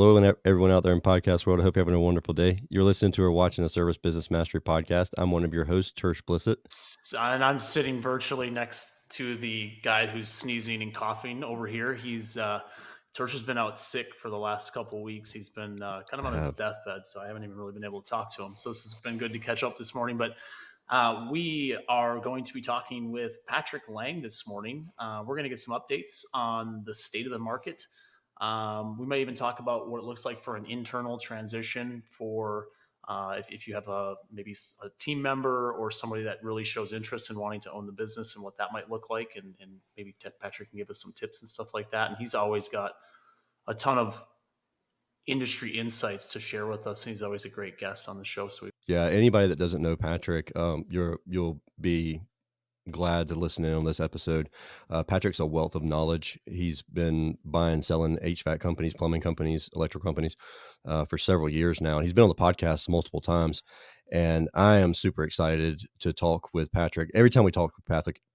Hello, and everyone out there in podcast world. I hope you're having a wonderful day. You're listening to or watching the Service Business Mastery podcast. I'm one of your hosts, Tersh Blissett. And I'm sitting virtually next to the guy who's sneezing and coughing over here. Torch has been out sick for the last couple of weeks. He's been kind of I on his have. deathbed, so I haven't even really been able to talk to him. So this has been good to catch up this morning. But we are going to be talking with Patrick Lange this morning. We're going to get some updates on the state of the market. We may even talk about what it looks like for an internal transition for if you have maybe a team member or somebody that really shows interest in wanting to own the business and what that might look like. And maybe Patrick can give us some tips and stuff like that. And he's always got a ton of industry insights to share with us. And he's always a great guest on the show. Yeah, anybody that doesn't know Patrick, you'll be glad to listen in on this episode. Patrick's a wealth of knowledge. He's been buying, selling HVAC companies, plumbing companies, electrical companies for several years now. And he's been on the podcast multiple times. And I am super excited to talk with Patrick. Every time we talk with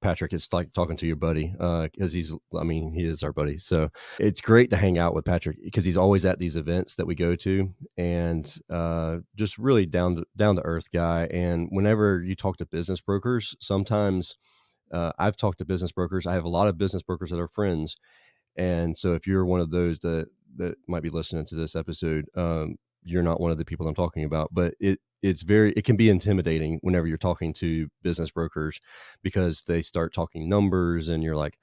Patrick, it's like talking to your buddy because he is our buddy. So it's great to hang out with Patrick because he's always at these events that we go to, and just really down to earth guy. And whenever you talk to business brokers, sometimes I've talked to business brokers. I have a lot of business brokers that are friends, and so if you're one of those that might be listening to this episode, you're not one of the people I'm talking about. But it can be intimidating whenever you're talking to business brokers because they start talking numbers, and you're like,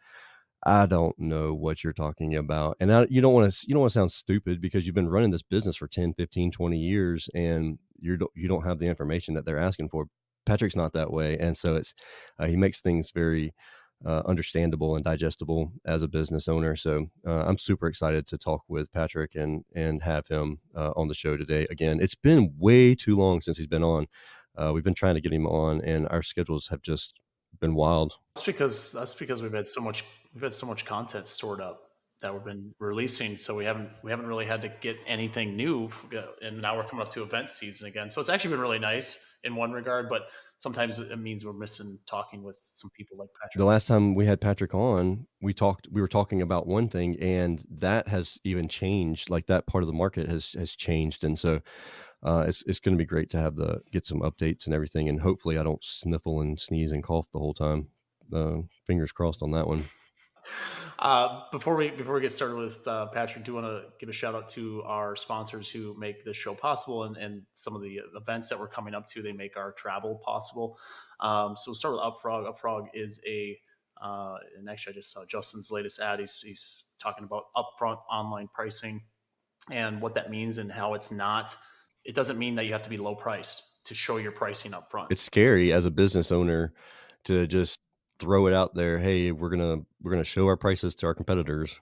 I don't know what you're talking about. And you don't want to sound stupid because you've been running this business for 10, 15, 20 years, and you don't have the information that they're asking for. Patrick's not that way. And so he makes things very understandable and digestible as a business owner. So I'm super excited to talk with Patrick and have him on the show today. Again, it's been way too long since he's been on. We've been trying to get him on, and our schedules have just been wild. That's because we've had so much content stored up that we've been releasing, so we haven't really had to get anything new. And now we're coming up to event season again, so it's actually been really nice in one regard, but sometimes it means we're missing talking with some people like The Patrick. last time we had Patrick on, we were talking about one thing, and that has even changed. Like, that part of the market has changed. And so it's going to be great to get some updates and everything. And hopefully I don't sniffle and sneeze and cough the whole time. Fingers crossed on that one. Before we get started with Patrick, do want to give a shout out to our sponsors who make this show possible, and some of the events that we're coming up to. They make our travel possible. So we'll start with Upfrog. Upfrog is and actually I just saw Justin's latest ad. He's talking about upfront online pricing and what that means, and how it doesn't mean that you have to be low priced to show your pricing up front. It's scary as a business owner to just throw it out there. Hey, we're gonna show our prices to our competitors.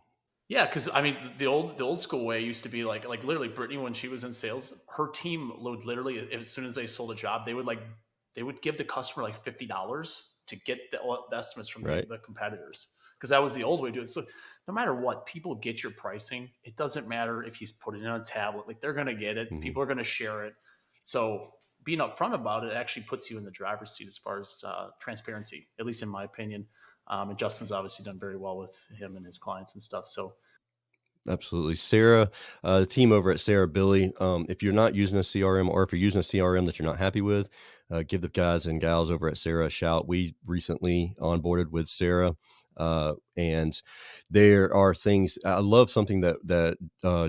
Yeah, because I mean, the old school way used to be like literally Brittany, when she was in sales, her team would literally, as soon as they sold a job, they would give the customer like $50 to get the estimates from Right. the competitors, because that was the old way to do it. So no matter what, people get your pricing. It doesn't matter if you put it in a tablet; like, they're going to get it. Mhm. People are going to share it. So being upfront about it actually puts you in the driver's seat as far as transparency, at least in my opinion. And Justin's obviously done very well with him and his clients and stuff. So Absolutely. Sarah, the team over at Sarah Billy, if you're not using a CRM, or if you're using a CRM that you're not happy with, give the guys and gals over at Sarah a shout. We recently onboarded with Sarah, and there are things. I love something that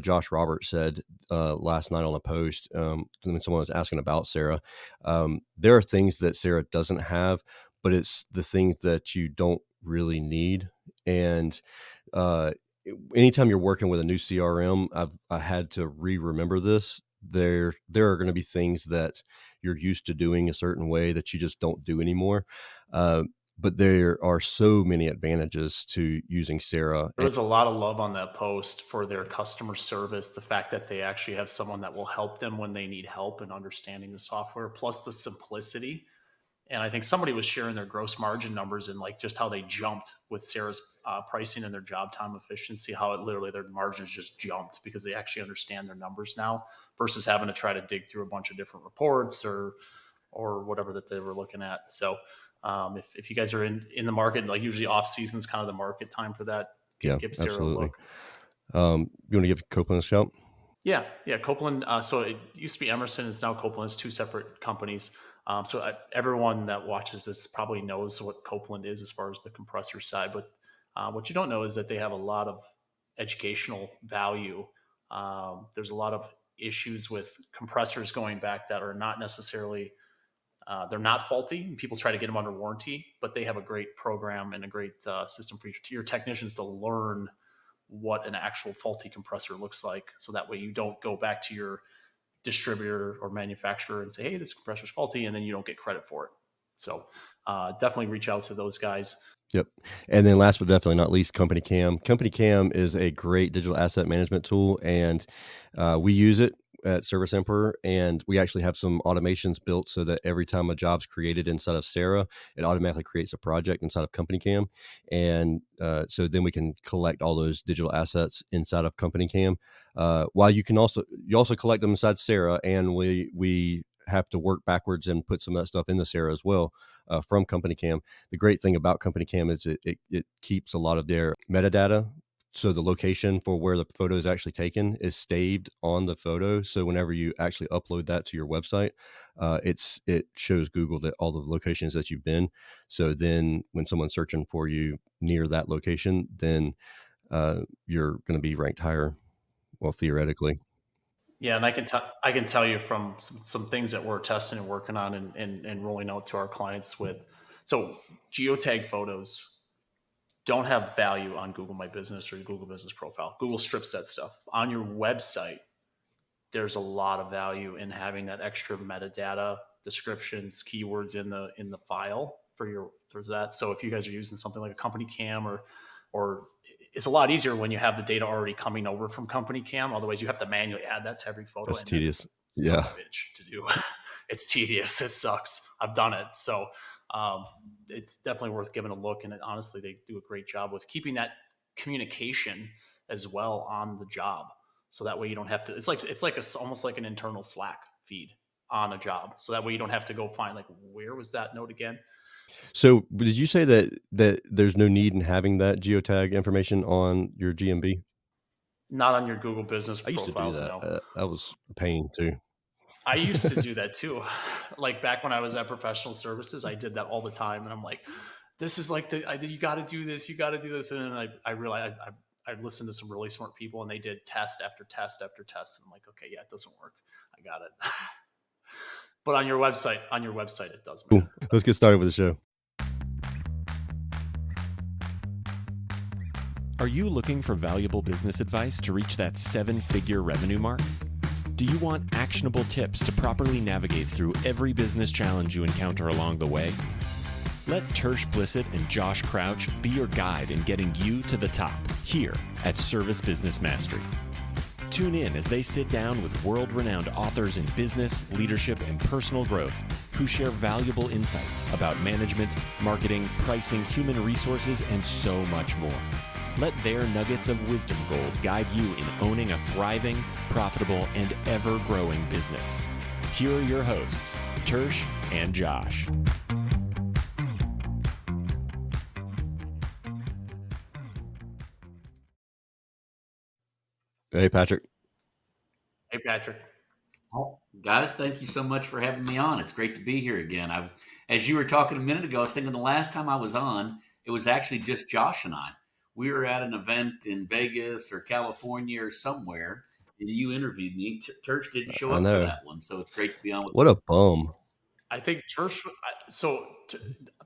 Josh Roberts said last night on a post when someone was asking about Sarah. There are things that Sarah doesn't have, but it's the things that you don't really need. And uh, anytime you're working with a new CRM, I had to remember this. There are going to be things that you're used to doing a certain way that you just don't do anymore. Uh, but there are so many advantages to using Sarah. there was a lot of love on that post for their customer service, the fact that they actually have someone that will help them when they need help and understanding the software, plus the simplicity. And I think somebody was sharing their gross margin numbers and like just how they jumped with Sarah's pricing and their job time efficiency, how it literally their margins just jumped because they actually understand their numbers now versus having to try to dig through a bunch of different reports or whatever that they were looking at. So if you guys are in the market, like usually off season is kind of the market time for that, Yeah, give Sarah a absolutely. look. You want to give Copeland a shout? Yeah. Copeland. So it used to be Emerson. It's now Copeland. It's two separate companies. Everyone that watches this probably knows what Copeland is as far as the compressor side. But what you don't know is that they have a lot of educational value. There's a lot of issues with compressors going back that are not necessarily they're not faulty. People try to get them under warranty, but they have a great program and a great system for your technicians to learn what an actual faulty compressor looks like. So that way you don't go back to your distributor or manufacturer and say, hey, this compressor's faulty, and then you don't get credit for it. So definitely reach out to those guys. Yep. And then last but definitely not least, Company Cam. Company Cam is a great digital asset management tool, and we use it at Service Emperor, and we actually have some automations built so that every time a job's created inside of Sarah, it automatically creates a project inside of Company Cam, and so then we can collect all those digital assets inside of Company Cam. While you also collect them inside Sarah, and we have to work backwards and put some of that stuff into Sarah as well from Company Cam. The great thing about Company Cam is it keeps a lot of their metadata. So the location for where the photo is actually taken is staved on the photo. So whenever you actually upload that to your website, it shows Google that all the locations that you've been. So then when someone's searching for you near that location, then you're going to be ranked higher. Well, theoretically. Yeah, and I can tell you from some things that we're testing and working on and rolling out to our clients with. So geotag photos don't have value on Google My Business or your Google Business Profile. Google strips that stuff. On your website, there's a lot of value in having that extra metadata, descriptions, keywords in the file for that. So if you guys are using something like a Company Cam or it's a lot easier when you have the data already coming over from Company Cam. Otherwise, you have to manually add that to every photo, That's and tedious. it's Yeah. garbage to do. It's tedious. It sucks. I've done it. So um, it's definitely worth giving a look. And honestly, they do a great job with keeping that communication as well on the job. So that way you don't have to. It's almost like an internal Slack feed on a job. So that way you don't have to go find like where was that note again. So did you say that there's no need in having that geotag information on your GMB? Not on your Google Business I used to do profiles. that. No, That was a pain too. I used to do that too. Like back when I was at professional services, I did that all the time, and I'm like, this is like you got to do this, you got to do this, and then I realized I listened to some really smart people, and they did test after test after test, and I'm like, okay, yeah, it doesn't work. I got it. But on your website, it does, Cool. man. Let's get started with the show. Are you looking for valuable business advice to reach that 7-figure revenue mark? Do you want actionable tips to properly navigate through every business challenge you encounter along the way? Let Tersh Blissett and Josh Crouch be your guide in getting you to the top here at Service Business Mastery. Tune in as they sit down with world-renowned authors in business, leadership, and personal growth who share valuable insights about management, marketing, pricing, human resources, and so much more. Let their nuggets of wisdom gold guide you in owning a thriving, profitable, and ever-growing business. Here are your hosts, Tersh and Josh. Hey, Patrick. Hey, Patrick. Well, guys, thank you so much for having me on. It's great to be here again. As you were talking a minute ago, I was thinking the last time I was on, it was actually just Josh and I. We were at an event in Vegas or California or somewhere, and you interviewed me. Church didn't show I up for know. that one, so it's great to be on with What a bum. I think Church. So,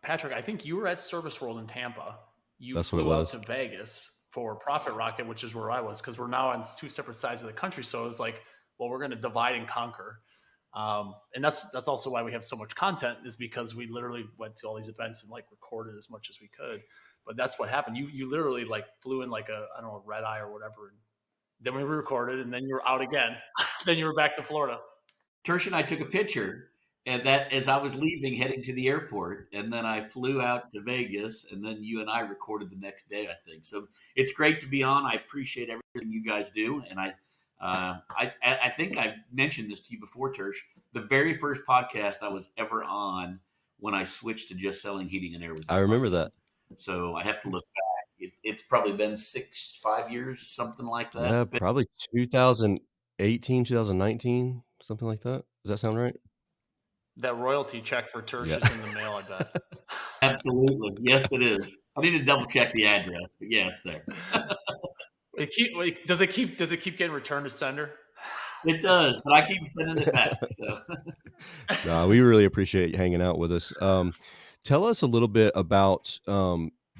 Patrick, I think you were at Service World in Tampa. You That's what it flew out was. to Vegas for Profit Rocket, which is where I was, because we're now on two separate sides of the country. So it was like, well, we're going to divide and conquer. And that's also why we have so much content, is because we literally went to all these events and like recorded as much as we could. But that's what happened. You literally like flew in like I don't know, red eye or whatever. And then we recorded, and then you were out again. Then you were back to Florida. Tersh and I took a picture, and that as I was leaving, heading to the airport, and then I flew out to Vegas, and then you and I recorded the next day, I think. So it's great to be on. I appreciate everything you guys do, and I think I mentioned this to you before, Tersh. The very first podcast I was ever on when I switched to just selling heating and air was I this remember podcast. that. So I have to look back. It's probably been 5 years, something like that. It's been Probably 2008 2019, something like that. Does that sound right? That royalty check for Tersh Yeah. is in the mail, I bet. Absolutely. Yes, it is. I need to double check the address, but yeah, it's there. Does it keep getting returned to sender? It does, but I keep sending it back. So No, we really appreciate you hanging out with us. Tell us a little bit about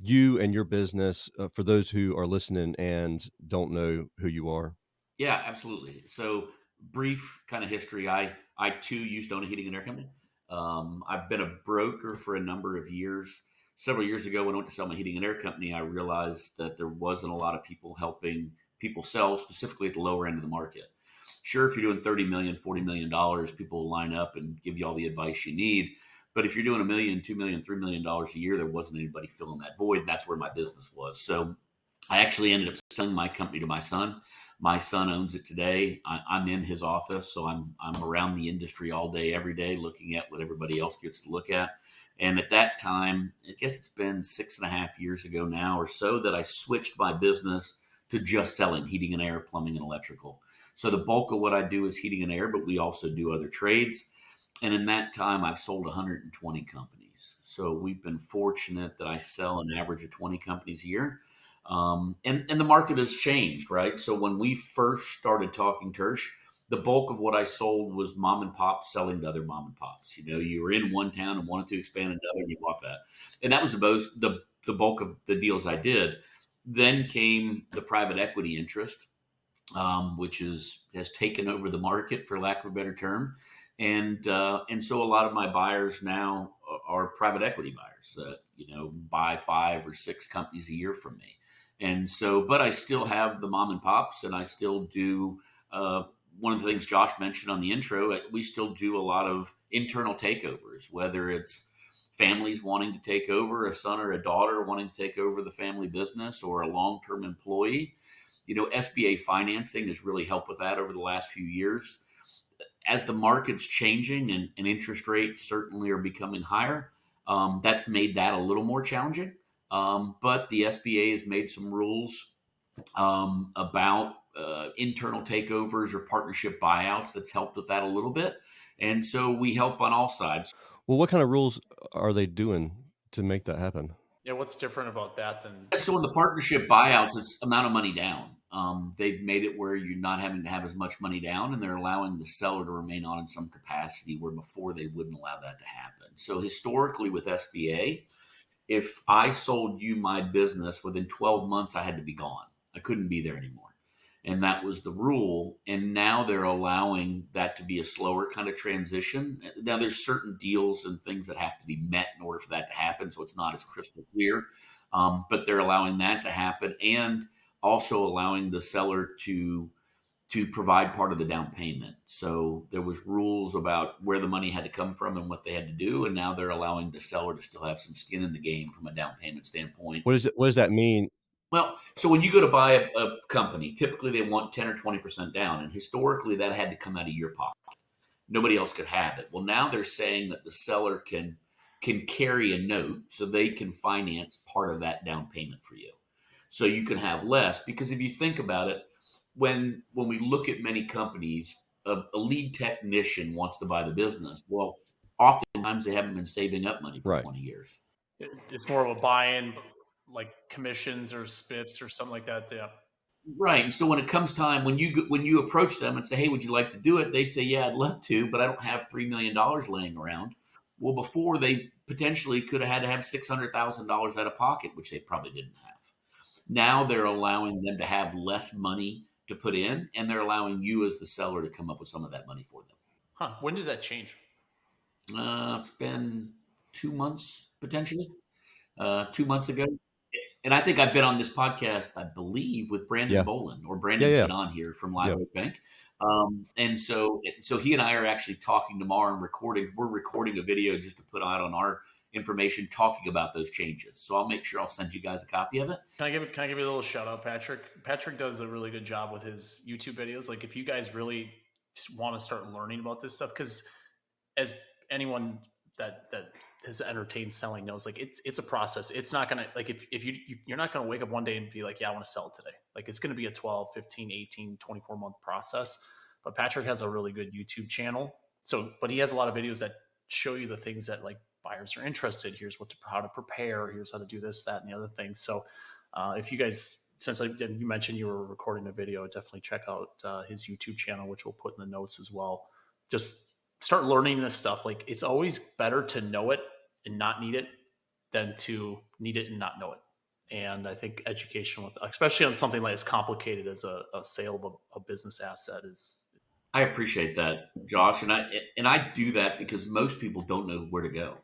you and your business for those who are listening and don't know who you are. yeah, absolutely. So brief kind of history. I too used to own a heating and air company. I've been a broker for a number of years. Several years ago, when I went to sell my heating and air company, I realized that there wasn't a lot of people helping people sell, specifically at the lower end of the market. Sure, if you're doing 30 million, $40 million, people will line up and give you all the advice you need. But if you're doing $1 million, $2 million, $3 million a year, there wasn't anybody filling that void. That's where my business was. So I actually ended up selling my company to my son. My son owns it today. I'm in his office, so I'm around the industry all day, every day, looking at what everybody else gets to look at. And at that time, I guess it's been 6.5 years ago now or so, that I switched my business to just selling heating and air, plumbing and electrical. So the bulk of what I do is heating and air, but we also do other trades. And in that time, I've sold 120 companies. So we've been fortunate that I sell an average of 20 companies a year. And the market has changed, right? So when we first started talking, Tersh, the bulk of what I sold was mom and pops selling to other mom and pops. You know, you were in one town and wanted to expand another, and you bought that. And that was the bulk of the deals I did. Then came the private equity interest, which has taken over the market, for lack of a better term, and so a lot of my buyers now are private equity buyers that buy 5 or 6 companies a year from me, and so but I still have the mom and pops, and I still do. One of the things Josh mentioned on the intro, we still do a lot of internal takeovers, whether it's families wanting to take over, a son or a daughter wanting to take over the family business, or a long-term employee. SBA financing has really helped with that over the last few years. As the market's changing and interest rates certainly are becoming higher, that's made that a little more challenging. But the SBA has made some rules about internal takeovers or partnership buyouts that's helped with that a little bit. And so we help on all sides. Well, what kind of rules are they doing to make that happen? Yeah, what's different about that than? So in the partnership buyouts, it's amount of money down. They've made it where you're not having to have as much money down, and they're allowing the seller to remain on in some capacity where before they wouldn't allow that to happen. So historically with SBA, if I sold you my business within 12 months, I had to be gone. I couldn't be there anymore. And that was the rule. And now they're allowing that to be a slower kind of transition. Now there's certain deals and things that have to be met in order for that to happen. So it's not as crystal clear, but they're allowing that to happen, and also allowing the seller to provide part of the down payment. So there was rules about where the money had to come from and what they had to do, and now they're allowing the seller to still have some skin in the game from a down payment standpoint. What does that mean? Well, so when you go to buy a company, typically they want 10 or 20% down, and historically that had to come out of your pocket. Nobody else could have it. Well, now they're saying that the seller can carry a note, so they can finance part of that down payment for you. So you can have less, because if you think about it, when we look at many companies, a lead technician wants to buy the business. Well, oftentimes they haven't been saving up money for Right. 20 years. It's more of a buy-in, like commissions or spiffs or something like that. Yeah. Right. And so when it comes time, when you approach them and say, "Hey, would you like to do it?" They say, "Yeah, I'd love to, but I don't have $3 million laying around." Well, before, they potentially could have had to have $600,000 out of pocket, which they probably didn't have. Now they're allowing them to have less money to put in, and they're allowing you as the seller to come up with some of that money for them. Huh. When did that change? It's been 2 months, potentially. 2 months ago. And I think I've been on this podcast, I believe, with Brandon Yeah. Bolin, or Brandon's Yeah. been on here from Live Yeah. Oak Bank. And so he and I are actually talking tomorrow and recording. We're recording a video just to put out on our information, talking about those changes. So I'll make sure I'll send you guys a copy of it. Can I give you a little shout out, Patrick? Patrick does a really good job with his YouTube videos. Like, if you guys really want to start learning about this stuff, because as anyone that has entertained selling knows, like, it's a process. It's not gonna, like, if you're not gonna wake up one day and be like, yeah, I want to sell today. Like, it's gonna be a 12, 15, 18, 24 month process. But Patrick has a really good YouTube channel. So, but he has a lot of videos that show you the things that like buyers are interested. Here's how to prepare. Here's how to do this, that, and the other thing. So, if you guys, since you mentioned you were recording a video, definitely check out his YouTube channel, which we'll put in the notes as well. Just start learning this stuff. Like, it's always better to know it and not need it than to need it and not know it. And I think education, especially on something like as complicated as a sale of a business asset, is. I appreciate that, Josh, and I do that because most people don't know where to go.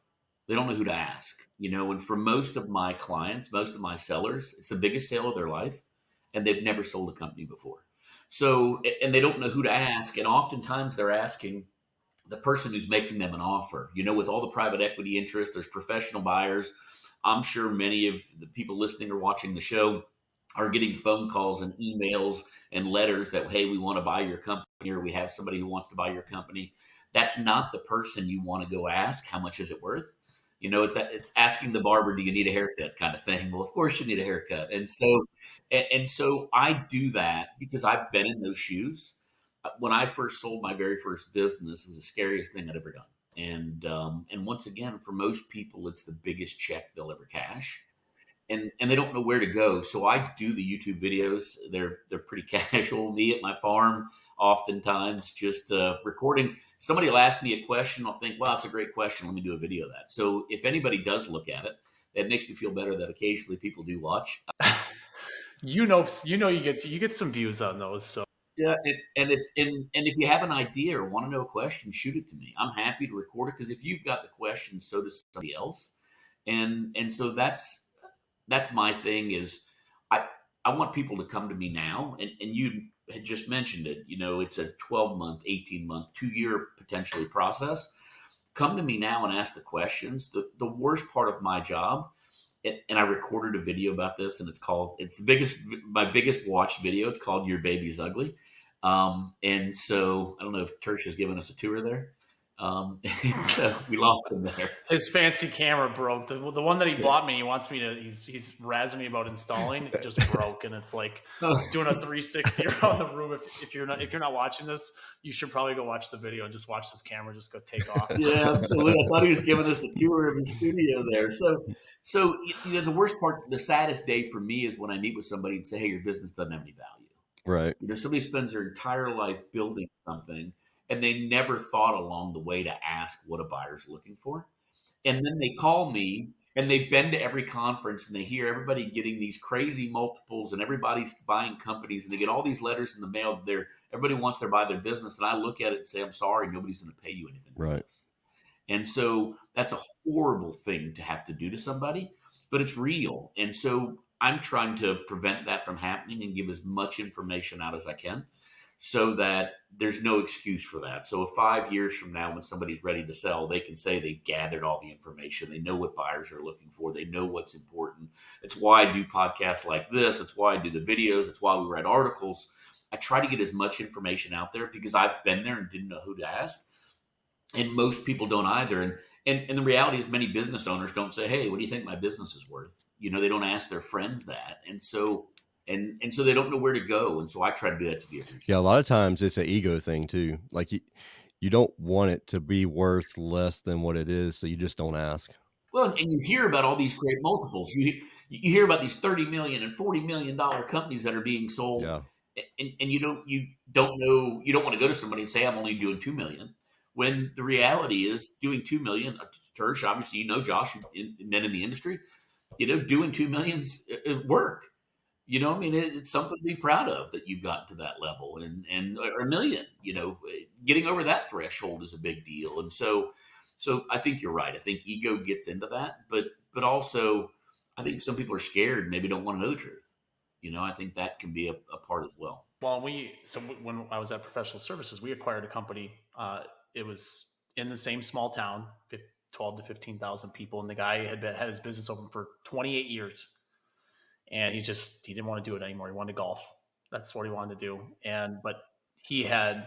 They don't know who to ask, And for most of my clients, most of my sellers, it's the biggest sale of their life, and they've never sold a company before. So, and they don't know who to ask, and oftentimes they're asking the person who's making them an offer. With all the private equity interest, there's professional buyers. I'm sure many of the people listening or watching the show are getting phone calls and emails and letters that, hey, we want to buy your company, or we have somebody who wants to buy your company. That's not the person you want to go ask, how much is it worth? It's asking the barber, do you need a haircut, kind of thing. Well, of course you need a haircut. And so I do that because I've been in those shoes. When I first sold my very first business, it was the scariest thing I'd ever done. And once again, for most people, it's the biggest check they'll ever cash. And they don't know where to go. So I do the YouTube videos. They're pretty casual. Me at my farm, oftentimes just recording. Somebody will ask me a question. I'll think, wow, that's a great question. Let me do a video of that. So if anybody does look at it, it makes me feel better that occasionally people do watch. you get some views on those. So Yeah, and if you have an idea or want to know a question, shoot it to me. I'm happy to record it because if you've got the question, so does somebody else. And so that's my thing is I want people to come to me now, and you had just mentioned it, it's a 12-month, 18-month, 2-year potentially process. Come to me now and ask the questions. The worst part of my job, and I recorded a video about this, and it's my biggest watched video. It's called Your Baby's Ugly. And so I don't know if Tersh has given us a tour there. So we lost him there. His fancy camera broke. The one that he bought me, he's razzing me about installing. It just broke, and it's like doing a 360 around the room. If you're not watching this, you should probably go watch the video and just watch this camera just go take off. Yeah, absolutely. I thought he was giving us a tour of his studio there. So the worst part, the saddest day for me is when I meet with somebody and say, "Hey, your business doesn't have any value." Right. Somebody spends their entire life building something, and they never thought along the way to ask what a buyer's looking for. And then they call me, and they've been to every conference, and they hear everybody getting these crazy multiples, and everybody's buying companies, and they get all these letters in the mail. Everybody wants to buy their business, and I look at it and say, "I'm sorry, nobody's going to pay you anything for Right. this." And so that's a horrible thing to have to do to somebody, but it's real. And so I'm trying to prevent that from happening and give as much information out as I can so that there's no excuse for that. So if 5 years from now, when somebody's ready to sell, they can say they've gathered all the information. They know what buyers are looking for. They know what's important. It's why I do podcasts like this. It's why I do the videos. It's why we write articles. I try to get as much information out there because I've been there and didn't know who to ask. And most people don't either. And the reality is many business owners don't say, "Hey, what do you think my business is worth?" They don't ask their friends that. And so they don't know where to go. And so I try to do that to be a resource. Yeah, a lot of times it's an ego thing too. Like you don't want it to be worth less than what it is, so you just don't ask. Well, and you hear about all these great multiples. You hear about these $30 million and $40 million companies that are being sold. Yeah. And you don't know, you don't want to go to somebody and say, "I'm only doing 2 million." When the reality is doing 2 million, Tersh, obviously, Josh, men in the industry, doing 2 million's work. It's something to be proud of that you've gotten to that level, and or $1 million. Getting over that threshold is a big deal. And so I think you're right. I think ego gets into that, but also I think some people are scared and maybe don't want to know the truth. I think that can be a part as well. Well, when I was at Professional Services, we acquired a company. It was in the same small town, 12 to 15,000 people, and the guy had his business open for 28 years, and he didn't want to do it anymore. He wanted to golf. That's what he wanted to do. But he had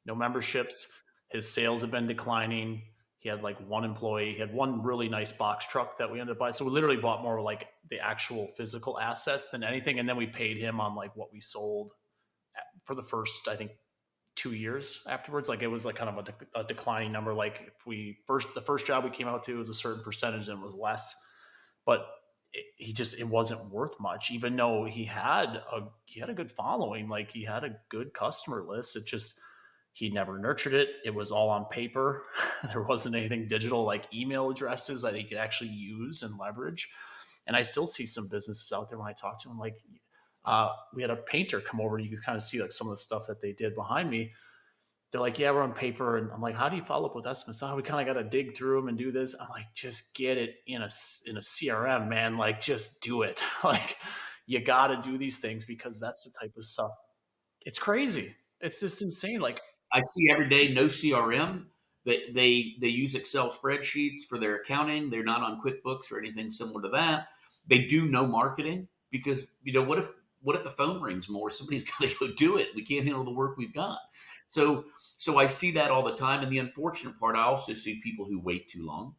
no memberships. His sales had been declining. He had like one employee. He had one really nice box truck that we ended up buying. So we literally bought more like the actual physical assets than anything. And then we paid him on like what we sold for the first, I think, 2 years afterwards. Like it was like kind of a declining number. Like if the first job we came out to was a certain percentage and it was less, but it wasn't worth much, even though he had a good following. Like he had a good customer list. It just, he never nurtured it. It was all on paper. There wasn't anything digital like email addresses that he could actually use and leverage. And I still see some businesses out there when I talk to them, like we had a painter come over and you could kind of see like some of the stuff that they did behind me. They're like, yeah, we're on paper. And I'm like, how do you follow up with estimates? Oh, we kind of got to dig through them and do this. I'm like, just get it in a CRM, man. Like, just do it. Like, you got to do these things because that's the type of stuff. It's crazy. It's just insane. Like, I see every day no CRM. They use Excel spreadsheets for their accounting. They're not on QuickBooks or anything similar to that. They do no marketing because what if the phone rings more? Somebody's got to go do it. We can't handle the work we've got. So I see that all the time. And the unfortunate part, I also see people who wait too long.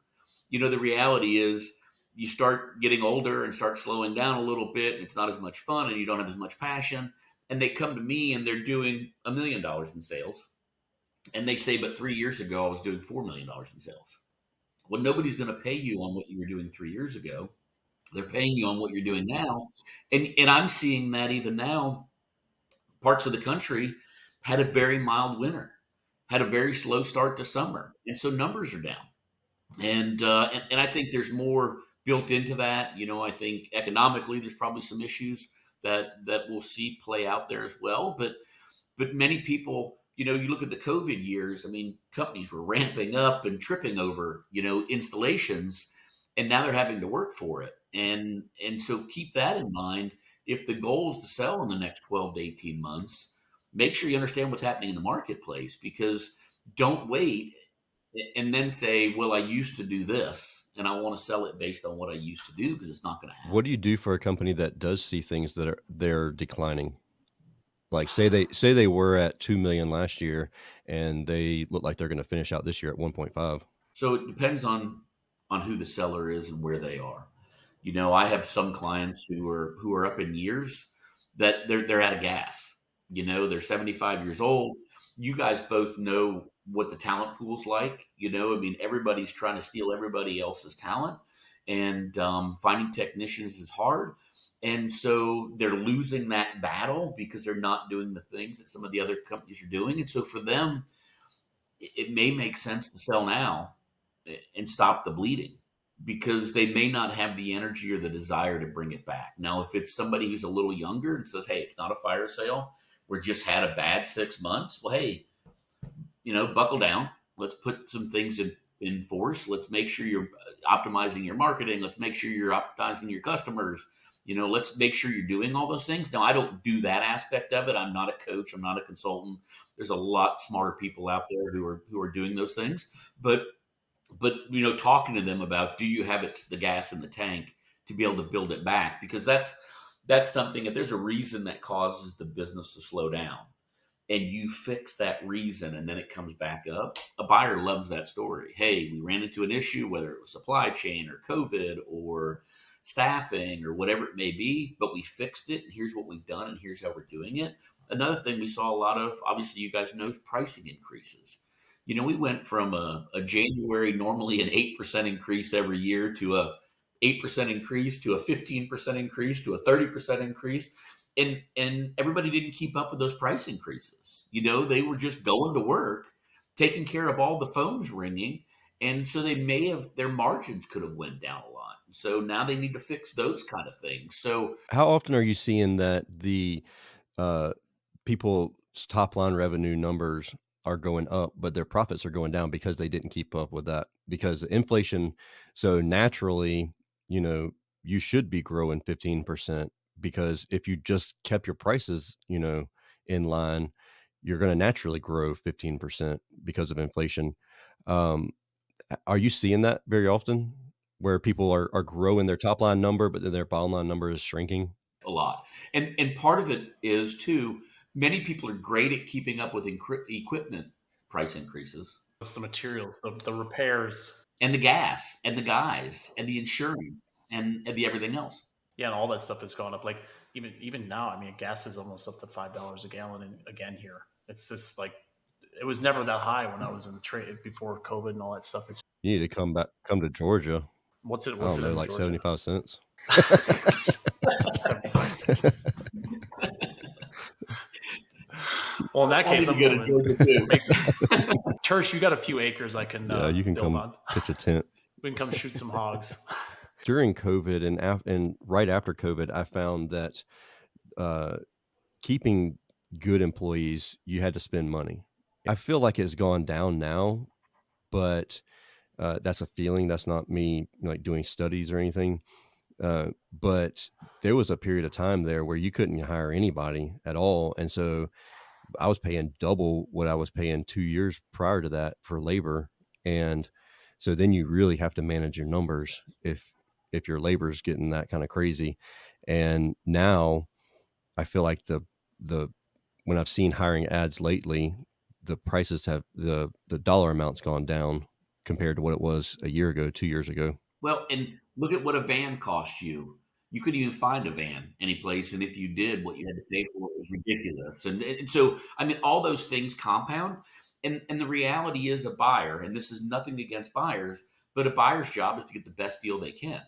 The reality is you start getting older and start slowing down a little bit. And it's not as much fun and you don't have as much passion. And they come to me and they're doing $1 million in sales. And they say, but 3 years ago, I was doing $4 million in sales. Well, nobody's going to pay you on what you were doing 3 years ago. They're paying you on what you're doing now. And I'm seeing that even now, parts of the country had a very mild winter, had a very slow start to summer. And so numbers are down. And I think there's more built into that. I think economically, there's probably some issues that we'll see play out there as well. But many people, you look at the COVID years, I mean, companies were ramping up and tripping over, installations, and now they're having to work for it. And so keep that in mind. If the goal is to sell in the next 12 to 18 months, make sure you understand what's happening in the marketplace, because don't wait and then say, well, I used to do this and I want to sell it based on what I used to do, because it's not going to happen. What do you do for a company that does see things that they're declining? Like say they were at 2 million last year and they look like they're going to finish out this year at 1.5. So it depends on who the seller is and where they are. I have some clients who are up in years that they're out of gas. They're 75 years old. You guys both know what the talent pool's like. I mean, everybody's trying to steal everybody else's talent, and finding technicians is hard. And so they're losing that battle because they're not doing the things that some of the other companies are doing. And so for them, it may make sense to sell now and stop the bleeding, because they may not have the energy or the desire to bring it back. Now, if it's somebody who's a little younger and says, hey, it's not a fire sale, we just had a bad 6 months. Well, hey, buckle down. Let's put some things in force. Let's make sure you're optimizing your marketing. Let's make sure you're optimizing your customers. Let's make sure you're doing all those things. Now, I don't do that aspect of it. I'm not a coach. I'm not a consultant. There's a lot smarter people out there who are doing those things. But talking to them about, do you have the gas in the tank to be able to build it back? Because that's something, if there's a reason that causes the business to slow down and you fix that reason and then it comes back up, a buyer loves that story. Hey, we ran into an issue, whether it was supply chain or COVID or staffing or whatever it may be, but we fixed it, and here's what we've done, and here's how we're doing it. Another thing we saw a lot of, obviously you guys know, pricing increases. We went from a January, normally an 8% increase every year, to a 8% increase, to a 15% increase, to a 30% increase. And everybody didn't keep up with those price increases. They were just going to work, taking care of all the phones ringing. And so their margins could have went down a lot. So now they need to fix those kind of things. So How often are you seeing that the uh, people's top line revenue numbers are going up, but their profits are going down because they didn't keep up with that? Because the inflation, so naturally, you should be growing 15%, because if you just kept your prices, in line, you're going to naturally grow 15% because of inflation. Um, are you seeing that very often, where people are growing their top line number, but then their bottom line number is shrinking? a lot. And part of it is too, many people are great at keeping up with equipment price increases, it's the materials, the repairs. and the gas and the guys and the insurance and the everything else. Yeah, and all that stuff is going up. Like even now, I mean, gas is almost up to $5 a gallon, and again here, it's just like it was never that high when I was in the trade before COVID and all that stuff. You need to come to Georgia. What's I it don't know, in like Georgia? 75 cents. It's not 75 cents. Well, in that I need case, to I'm go to moving. Georgia too. Church, you got a few acres I can Yeah, you can build come on. pitch a tent. We can come shoot some hogs. During COVID and right after COVID, I found that keeping good employees, you had to spend money. I feel like it's gone down now, but that's a feeling. That's not me like doing studies or anything. But there was a period of time there where you couldn't hire anybody at all, and so I was paying double what I was paying 2 years prior to that for labor. And so then you really have to manage your numbers if your labor's getting that kind of crazy. And now I feel like the when I've seen hiring ads lately, the prices have the dollar amount's gone down compared to what it was a year ago, 2 years ago. Well, and look at what a van cost you. You couldn't even find a van anyplace, and if you did, what you had to pay for it was ridiculous. And so, I mean, all those things compound. And the reality is, a buyer, and this is nothing against buyers, but a buyer's job is to get the best deal they can.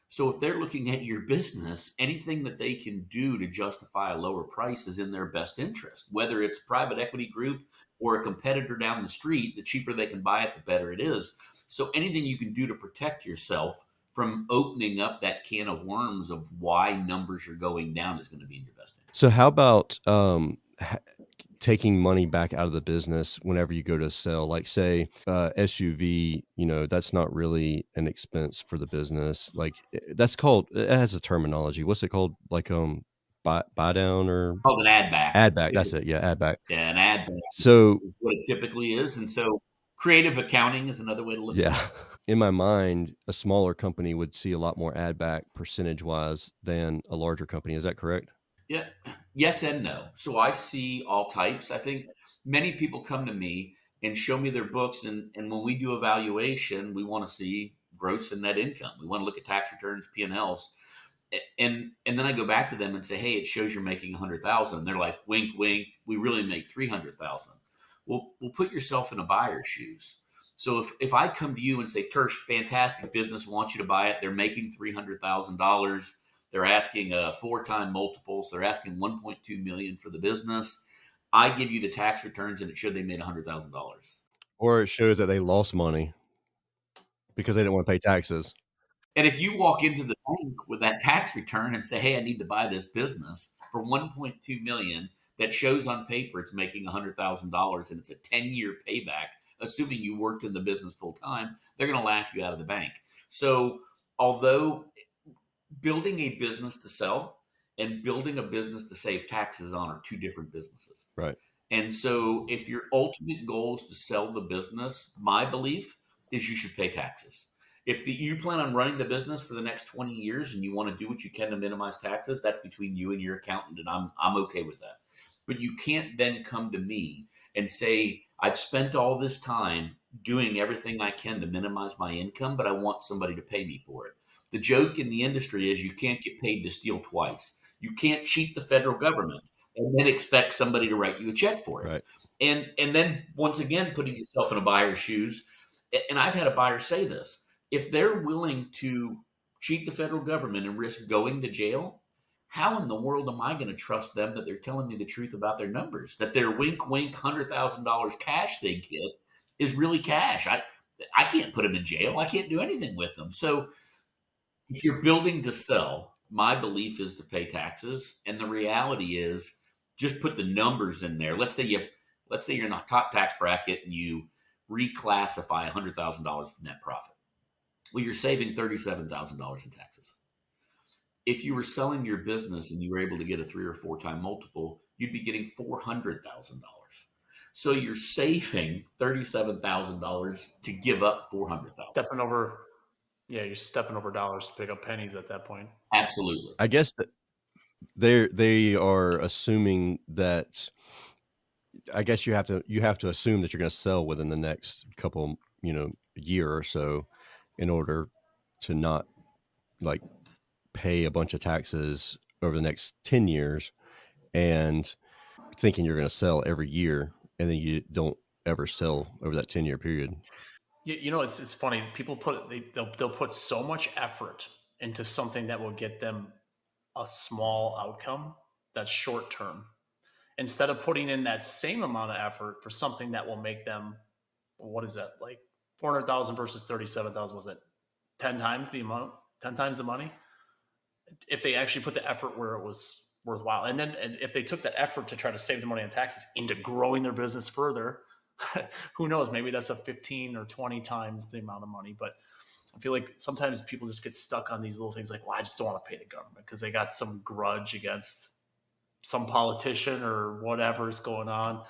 So if they're looking at your business, anything that they can do to justify a lower price is in their best interest. Whether it's a private equity group or a competitor down the street, the cheaper they can buy it, the better it is. So anything you can do to protect yourself from opening up that can of worms of why numbers are going down is going to be in your best interest. So how about taking money back out of the business whenever you go to sell, like say SUV, that's not really an expense for the business. Like that's called, it has a terminology. What's it called? Like buy down or Called an add back. add back. That's it. Yeah, add back. Yeah, an add back. So is what it typically is. And so creative accounting is another way to look at it. In my mind, a smaller company would see a lot more add back percentage wise than a larger company. Is that correct? Yeah. Yes and no. So I see all types. I think many people come to me and show me their books. And when we do evaluation, we want to see gross and net income. We want to look at tax returns, P&Ls. And then I go back to them and say, hey, it shows you're making 100,000. And they're like, wink, wink, we really make 300,000. Well, put yourself in a buyer's shoes. So if I come to you and say, Tersh, fantastic business, want you to buy it. They're making $300,000. They're asking 4-time multiples. They're asking $1.2 million for the business. I give you the tax returns, and it showed they made $100,000. Or it shows that they lost money because they didn't want to pay taxes. And if you walk into the bank with that tax return and say, hey, I need to buy this business for $1.2 million, that shows on paper it's making $100,000 and it's a 10-year payback, assuming you worked in the business full time, they're going to laugh you out of the bank. So although building a business to sell and building a business to save taxes on are two different businesses. Right. And so if your ultimate goal is to sell the business, my belief is you should pay taxes. If you plan on running the business for the next 20 years and you want to do what you can to minimize taxes, that's between you and your accountant, and I'm okay with that. But you can't then come to me and say, I've spent all this time doing everything I can to minimize my income, but I want somebody to pay me for it. The joke in the industry is you can't get paid to steal twice. You can't cheat the federal government and then expect somebody to write you a check for it. Right. And then once again, putting yourself in a buyer's shoes. And I've had a buyer say this, if they're willing to cheat the federal government and risk going to jail, how in the world am I going to trust them that they're telling me the truth about their numbers, that their wink, wink, $100,000 cash they get is really cash? I can't put them in jail. I can't do anything with them. So if you're building to sell, my belief is to pay taxes. And the reality is just put the numbers in there. Let's say you're in the top tax bracket and you reclassify $100,000 from net profit. Well, you're saving $37,000 in taxes. If you were selling your business and you were able to get a 3 or 4-time multiple, you'd be getting $400,000. So you're saving $37,000 to give up $400,000. You're stepping over dollars to pick up pennies at that point. Absolutely. I guess that they are assuming that. I guess you have to assume that you're going to sell within the next couple, year or so, in order to not like pay a bunch of taxes over the next 10 years, and thinking you're going to sell every year, and then you don't ever sell over that 10-year period. It's funny. People they'll put so much effort into something that will get them a small outcome that's short term, instead of putting in that same amount of effort for something that will make them, what is that, like 400,000 versus 37,000? Was it 10 times the amount, 10 times the money? If they actually put the effort where it was worthwhile, and if they took the effort to try to save the money on taxes into growing their business further, who knows? Maybe that's a 15 or 20 times the amount of money. But I feel like sometimes people just get stuck on these little things like, well, I just don't want to pay the government because they got some grudge against some politician or whatever's going on.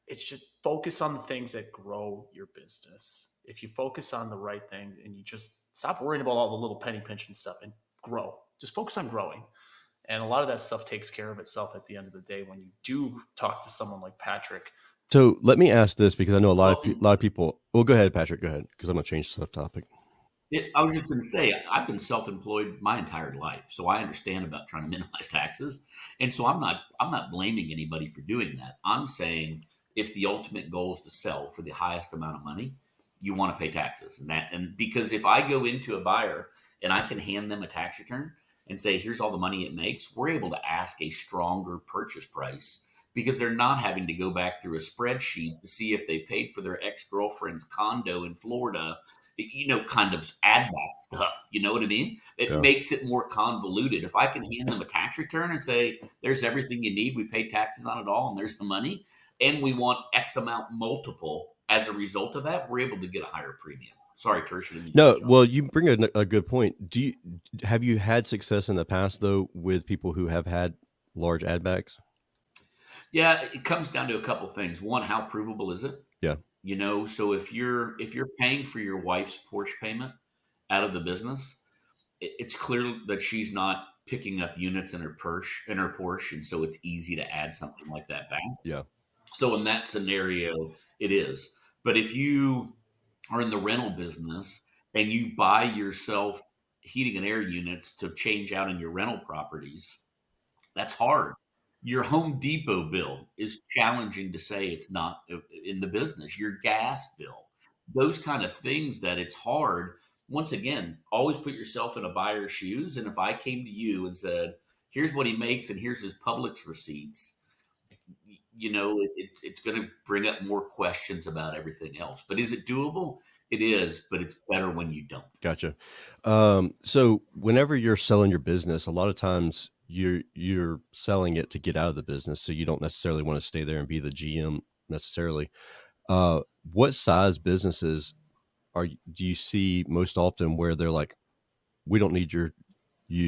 It's just focus on the things that grow your business. If you focus on the right things and you just stop worrying about all the little penny pinching stuff and grow, just focus on growing. And a lot of that stuff takes care of itself at the end of the day when you do talk to someone like Patrick. So let me ask this, because I know a lot Well, of people. Well, go ahead, Patrick. Go ahead, because I'm going to change the subtopic. I was just going to say, I've been self-employed my entire life, so I understand about trying to minimize taxes, and so I'm not blaming anybody for doing that. I'm saying if the ultimate goal is to sell for the highest amount of money, you want to pay taxes, and because if I go into a buyer and I can hand them a tax return and say, here's all the money it makes, we're able to ask a stronger purchase price because they're not having to go back through a spreadsheet to see if they paid for their ex-girlfriend's condo in Florida, kind of add back stuff. You know what I mean? It makes it more convoluted. If I can hand them a tax return and say, there's everything you need, we paid taxes on it all, and there's the money, and we want X amount multiple as a result of that, we're able to get a higher premium. Sorry, Tertiary. No, well, you bring a good point. Have you had success in the past, though, with people who have had large add backs? Yeah, it comes down to a couple things. One, how provable is it? Yeah. So if you're paying for your wife's Porsche payment out of the business, it's clear that she's not picking up units in her Porsche, and so it's easy to add something like that back. Yeah. So in that scenario, it is. But if you are in the rental business and you buy yourself heating and air units to change out in your rental properties, that's hard. Your Home Depot bill is challenging to say it's not in the business. Your gas bill, those kind of things that it's hard. Once again, always put yourself in a buyer's shoes. And if I came to you and said, here's what he makes and here's his Publix receipts, it's going to bring up more questions about everything else. But is it doable? It is, but it's better when you don't. Gotcha. So whenever you're selling your business, a lot of times you're selling it to get out of the business, so you don't necessarily want to stay there and be the GM necessarily. What size businesses do you see most often where they're like, we don't need you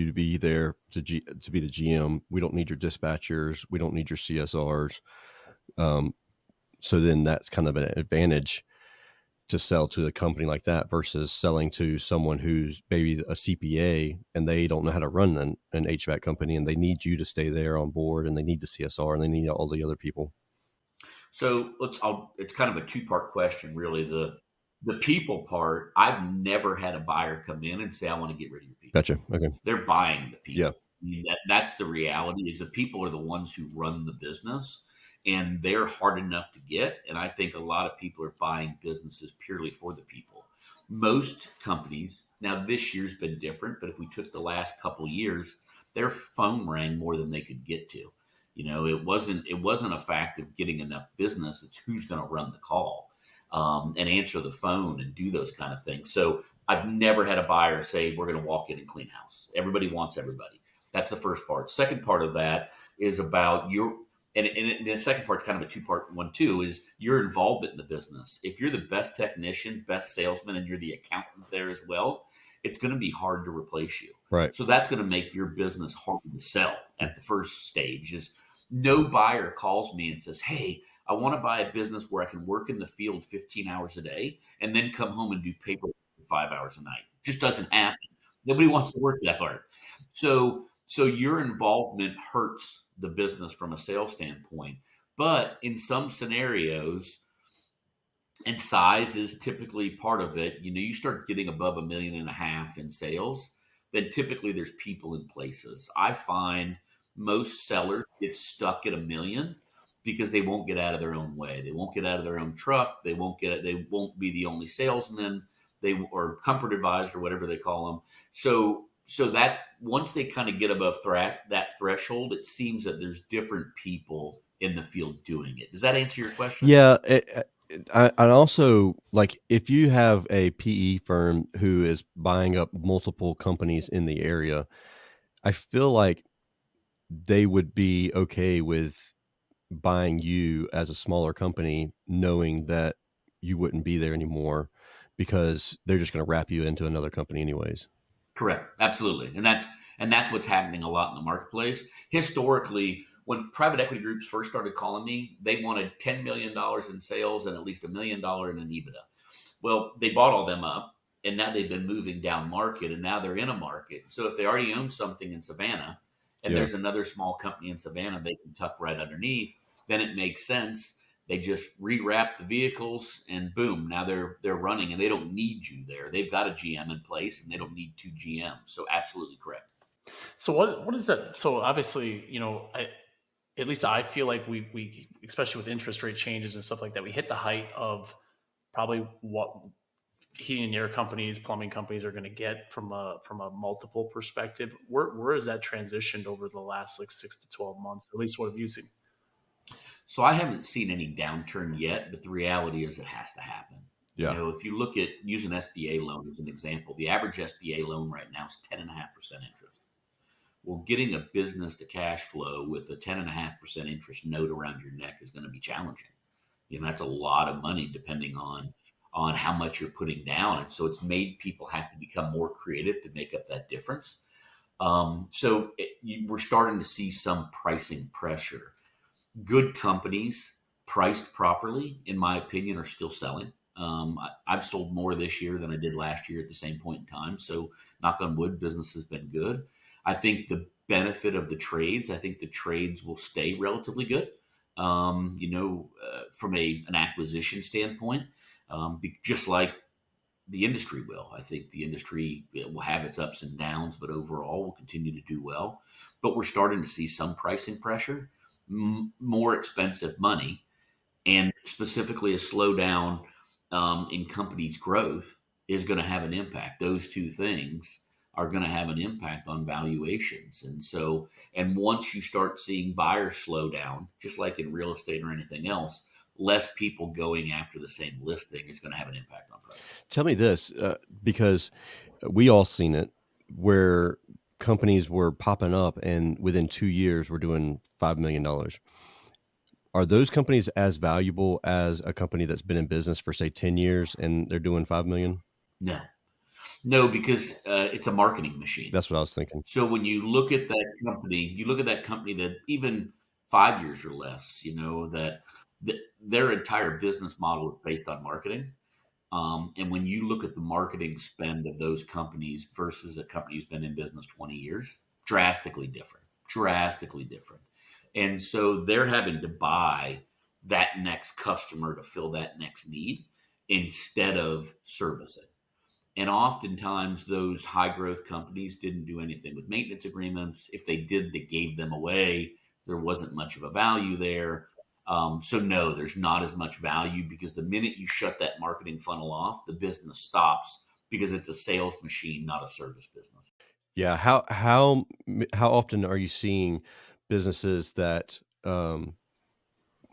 to be there to be the GM. We don't need your dispatchers. We don't need your CSRs. So then that's kind of an advantage to sell to a company like that versus selling to someone who's maybe a CPA and they don't know how to run an HVAC company, and they need you to stay there on board, and they need the CSR, and they need all the other people. So it's kind of a two-part question, really. The people part, I've never had a buyer come in and say, I want to get rid of your people. Gotcha. Okay. They're buying the people. Yeah. I mean, that's the reality, is the people are the ones who run the business, and they're hard enough to get. And I think a lot of people are buying businesses purely for the people. Most companies, now this year's been different, but if we took the last couple of years, their phone rang more than they could get to. It wasn't a fact of getting enough business. It's who's going to run the call and answer the phone and do those kind of things. So I've never had a buyer say, we're going to walk in and clean house. Everybody wants everybody. That's the first part. Second part of that is about and the second part's kind of a two-part one too, is your involvement in the business. If you're the best technician, best salesman, and you're the accountant there as well, it's going to be hard to replace you. Right. So that's going to make your business hard to sell at the first stage. Is no buyer calls me and says, hey, I want to buy a business where I can work in the field 15 hours a day and then come home and do paperwork for 5 hours a night. It just doesn't happen. Nobody wants to work that hard. So your involvement hurts the business from a sales standpoint. But in some scenarios, and size is typically part of it, you start getting above $1.5 million in sales, then typically there's people in places. I find most sellers get stuck at $1 million because they won't get out of their own way. They won't get out of their own truck. They won't be the only salesman, or comfort advisor, whatever they call them. So that once they kind of get above that threshold, it seems that there's different people in the field doing it. Does that answer your question? Yeah. I also, like, if you have a PE firm who is buying up multiple companies in the area, I feel like they would be okay with buying you as a smaller company, knowing that you wouldn't be there anymore because they're just going to wrap you into another company anyways. Correct. Absolutely. And that's what's happening a lot in the marketplace. Historically, when private equity groups first started calling me, they wanted $10 million in sales and at least $1 million in an EBITDA. Well, they bought all them up, and now they've been moving down market, and now they're in a market. So if they already own something in Savannah, and Yeah. there's another small company in Savannah they can tuck right underneath, then it makes sense. They just rewrap the vehicles, and boom, now they're running, and they don't need you there. They've got a GM in place, and they don't need two GMs. So absolutely correct. So what is that? So obviously, at least I feel like we especially with interest rate changes and stuff like that, we hit the height of probably what heating and air companies, plumbing companies are going to get from a multiple perspective. Where has that transitioned over the last like 6 to 12 months? At least what have you seen? So I haven't seen any downturn yet, but the reality is it has to happen. Yeah. If you look at using SBA loan as an example, the average SBA loan right now is 10.5% interest. Well, getting a business to cash flow with a 10.5% interest note around your neck is going to be challenging. That's a lot of money depending on how much you're putting down. And so it's made people have to become more creative to make up that difference. We're starting to see some pricing pressure. Good companies priced properly, in my opinion, are still selling. I've sold more this year than I did last year at the same point in time. So knock on wood, business has been good. I think the benefit of the trades, I think the trades will stay relatively good. From an acquisition standpoint, just like the industry will. I think the industry will have its ups and downs, but overall will continue to do well. But we're starting to see some pricing pressure, more expensive money, and specifically a slowdown in companies' growth is going to have an impact. Those two things are going to have an impact on valuations. And once you start seeing buyers slow down, just like in real estate or anything else, less people going after the same listing is going to have an impact on price. Tell me this, because we all seen it, where companies were popping up and within 2 years we're doing $5 million. Are those companies as valuable as a company that's been in business for, say, 10 years and they're doing 5 million? No, because it's a marketing machine. That's what I was thinking. So when you look at that company that even 5 years or less, that their entire business model is based on marketing. And when you look at the marketing spend of those companies versus a company who's been in business 20 years, drastically different. And so they're having to buy that next customer to fill that next need instead of servicing. And oftentimes those high growth companies didn't do anything with maintenance agreements. If they did, they gave them away. There wasn't much of a value there. So no, there's not as much value, because the minute you shut that marketing funnel off, the business stops, because it's a sales machine, not a service business. Yeah. How often are you seeing businesses that,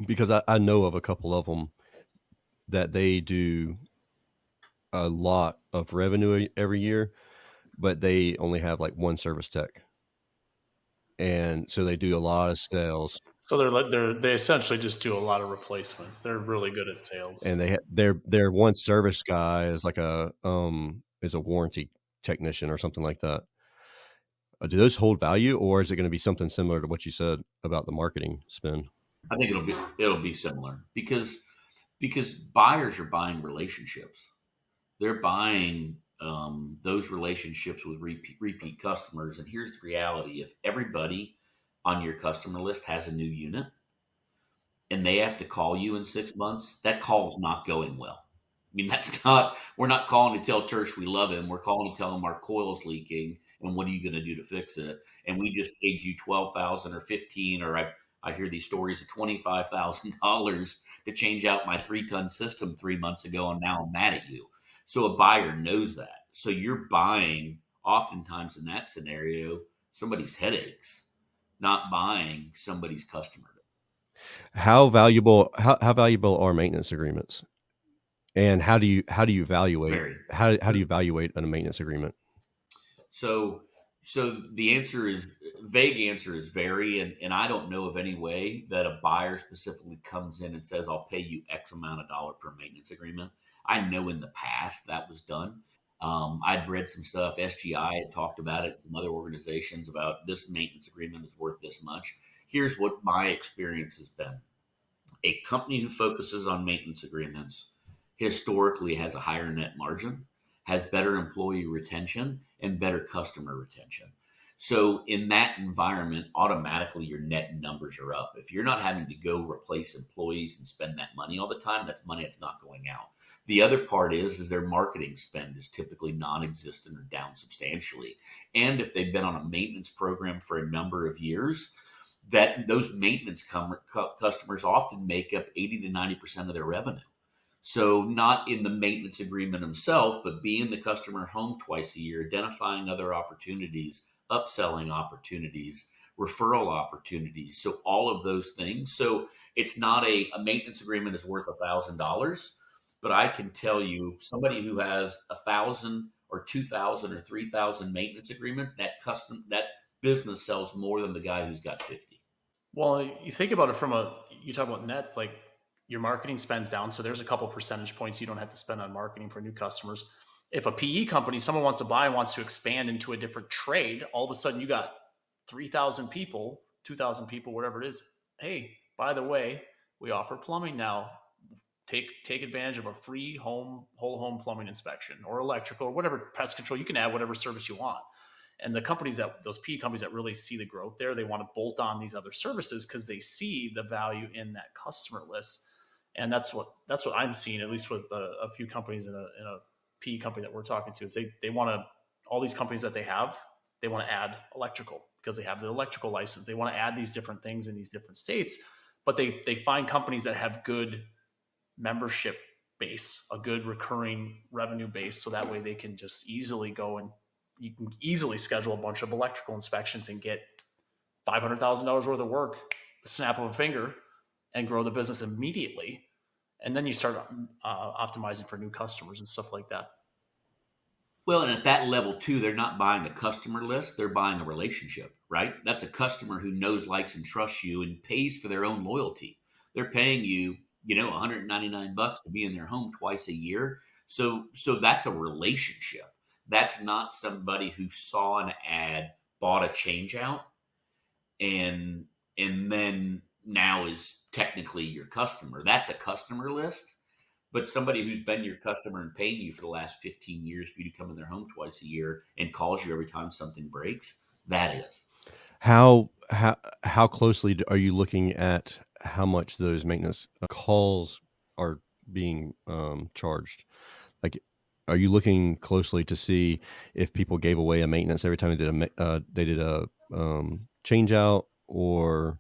because I know of a couple of them that they do a lot of revenue every year, but they only have like one service tech. And so they do a lot of sales, So they essentially just do a lot of replacements. They're really good at sales. and their one service guy is like is a warranty technician or something like that. Do those hold value, or is it going to be something similar to what you said about the marketing spend? I think it'll be similar, because buyers are buying relationships. They're buying those relationships with repeat customers. And here's the reality: if everybody on your customer list has a new unit and they have to call you in 6 months, that call is not going well. I mean, we're not calling to tell Church we love him. We're calling to tell him our coil is leaking and what are you going to do to fix it? And we just paid you 12,000 or 15, or I hear these stories of $25,000 to change out my 3-ton system 3 months ago, and now I'm mad at you. So a buyer knows that. So you're buying, oftentimes in that scenario, somebody's headaches, not buying somebody's customer. How valuable are maintenance agreements? And how do you evaluate Very. how do you evaluate a maintenance agreement? So, so the answer is vague. Answer is very, and I don't know of any way that a buyer specifically comes in and says, "I'll pay you X amount of dollar per maintenance agreement." I know in the past that was done. I'd read some stuff. SGI had talked about it. Some other organizations about this maintenance agreement is worth this much. Here's what my experience has been: a company who focuses on maintenance agreements historically has a higher net margin, has better employee retention, and better customer retention. So, in that environment, automatically your net numbers are up. If you're not having to go replace employees and spend that money all the time, that's money that's not going out. The other part is their marketing spend is typically non-existent or down substantially. And if they've been on a maintenance program for a number of years, that those maintenance customers often make up 80 to 90% of their revenue. So not in the maintenance agreement himself, but being the customer home twice a year, identifying other opportunities, upselling opportunities, referral opportunities. So all of those things. So it's not a maintenance agreement is worth $1,000, but I can tell you somebody who has 1,000 or 2,000 or 3,000 maintenance agreement, that business sells more than the guy who's got 50. Well, you think about it you talk about net, like your marketing spends down. So there's a couple percentage points you don't have to spend on marketing for new customers. If a PE company, someone wants to buy and wants to expand into a different trade, all of a sudden you got 3,000 people, 2,000 people, whatever it is. Hey, by the way, we offer plumbing now. Take advantage of a free whole home plumbing inspection or electrical or whatever, pest control. You can add whatever service you want. And those PE companies that really see the growth there, they want to bolt on these other services because they see the value in that customer list. And that's what I'm seeing, at least with a few companies in a PE company that we're talking to, is they want to, all these companies that they want to add electrical because they have the electrical license. They want to add these different things in these different states, but they find companies that have good membership base, a good recurring revenue base. So that way they can just easily go and you can easily schedule a bunch of electrical inspections and get $500,000 worth of work, the snap of a finger, and grow the business immediately. And then you start optimizing for new customers and stuff like that. Well, and at that level too, they're not buying a customer list; they're buying a relationship, right? That's a customer who knows, likes, and trusts you, and pays for their own loyalty. They're paying you, $199 to be in their home twice a year. So that's a relationship. That's not somebody who saw an ad, bought a change out, and then now is technically your customer. That's a customer list. But somebody who's been your customer and paying you for the last 15 years for you to come in their home twice a year and calls you every time something breaks, that is. How closely are you looking at how much those maintenance calls are being charged? Like, are you looking closely to see if people gave away a maintenance every time they did a change out, or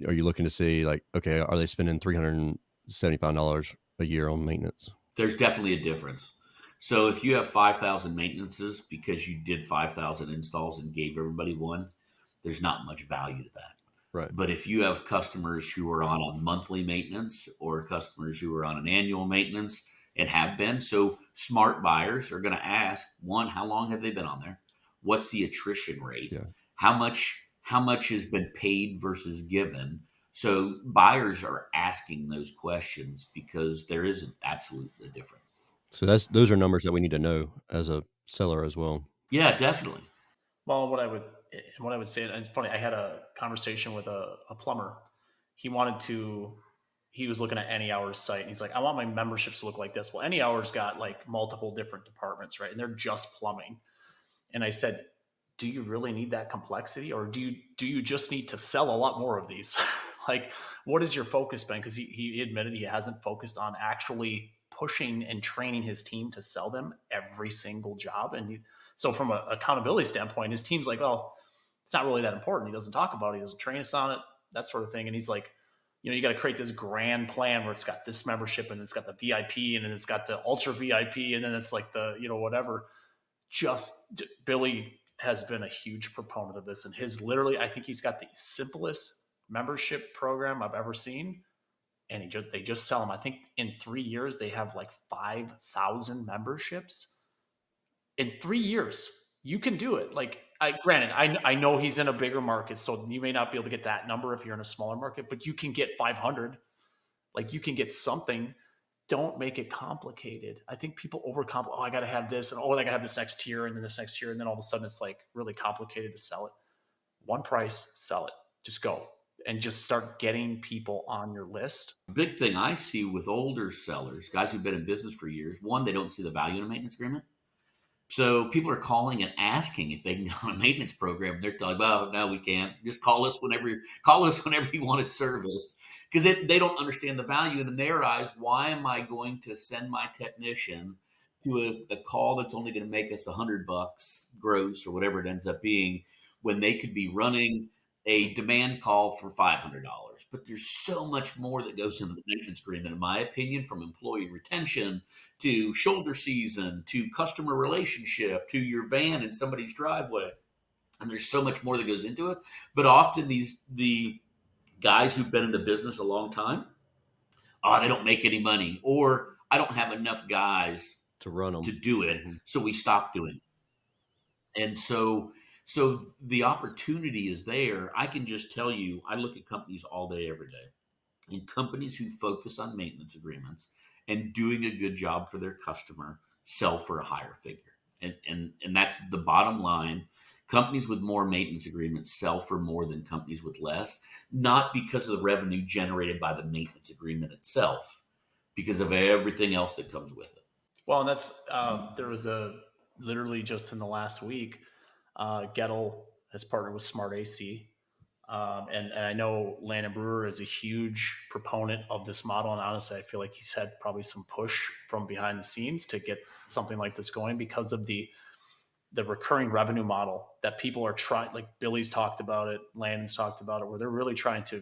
are you looking to see, like, okay, are they spending $375 a year on maintenance? There's definitely a difference. So if you have 5,000 maintenances because you did 5,000 installs and gave everybody one, there's not much value to that. Right. But if you have customers who are on a monthly maintenance or customers who are on an annual maintenance and have been, so smart buyers are going to ask, one, how long have they been on there? What's the attrition rate? Yeah. How much has been paid versus given? So buyers are asking those questions because there is an absolute difference. So those are numbers that we need to know as a seller as well. Yeah, definitely. Well, what I would say, and it's funny, I had a conversation with a plumber. He was looking at Any Hour's site and he's like, I want my memberships to look like this. Well, Any Hour's got like multiple different departments, right? And they're just plumbing. And I said, do you really need that complexity, or do you just need to sell a lot more of these? Like, what is your focus been? Because he admitted he hasn't focused on actually pushing and training his team to sell them every single job. And so from an accountability standpoint, his team's like, well, it's not really that important. He doesn't talk about it. He doesn't train us on it. that sort of thing. And he's like, you got to create this grand plan where it's got this membership and it's got the VIP and then it's got the ultra VIP and then it's like the, whatever. Billy has been a huge proponent of this, and I think he's got the simplest membership program I've ever seen. And they just tell him, I think in 3 years, they have like 5,000 memberships in 3 years. You can do it. Like, I know he's in a bigger market, so you may not be able to get that number if you're in a smaller market, but you can get 500. Like, you can get something. Don't make it complicated. I think people overcomplicate. Oh, I got to have this, and I got to have this next tier, and then this next tier, and then all of a sudden it's like really complicated to sell it. One price, sell it. Just go and just start getting people on your list. Big thing I see with older sellers, guys who've been in business for years, one, they don't see the value in a maintenance agreement. So people are calling and asking if they can go on a maintenance program. They're like, "Oh, no, we can't. Just call us whenever you want it serviced," because they don't understand the value. And in their eyes, why am I going to send my technician to a call that's only going to make us $100 gross or whatever it ends up being, when they could be running a demand call for $500? But there's so much more that goes into the maintenance agreement, in my opinion, from employee retention to shoulder season to customer relationship to your van in somebody's driveway. And there's so much more that goes into it. But often the guys who've been in the business a long time, they don't make any money, or I don't have enough guys to run them to do it, so we stop doing it. And so the opportunity is there. I can just tell you, I look at companies all day, every day, and companies who focus on maintenance agreements and doing a good job for their customer sell for a higher figure. And that's the bottom line. Companies with more maintenance agreements sell for more than companies with less, not because of the revenue generated by the maintenance agreement itself, because of everything else that comes with it. Well, and that's, there was literally just in the last week, Gettle has partnered with Smart AC. And I know Landon Brewer is a huge proponent of this model. And honestly, I feel like he's had probably some push from behind the scenes to get something like this going because of the recurring revenue model that people are trying, like Billy's talked about it, Landon's talked about it, where they're really trying to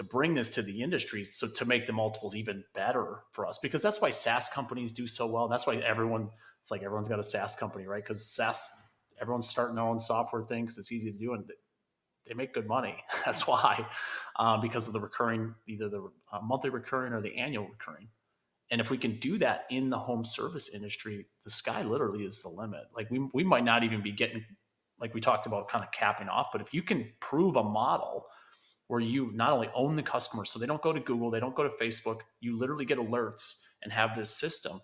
bring this to the industry. So to make the multiples even better for us, because that's why SaaS companies do so well. That's why it's like everyone's got a SaaS company, right? Because SaaS, everyone's starting their own software thing because it's easy to do and they make good money. That's why, because of the recurring, either the monthly recurring or the annual recurring. And if we can do that in the home service industry, the sky literally is the limit. Like we might not even be getting, like we talked about, kind of capping off, but if you can prove a model where you not only own the customer, so they don't go to Google, they don't go to Facebook, you literally get alerts and have this system,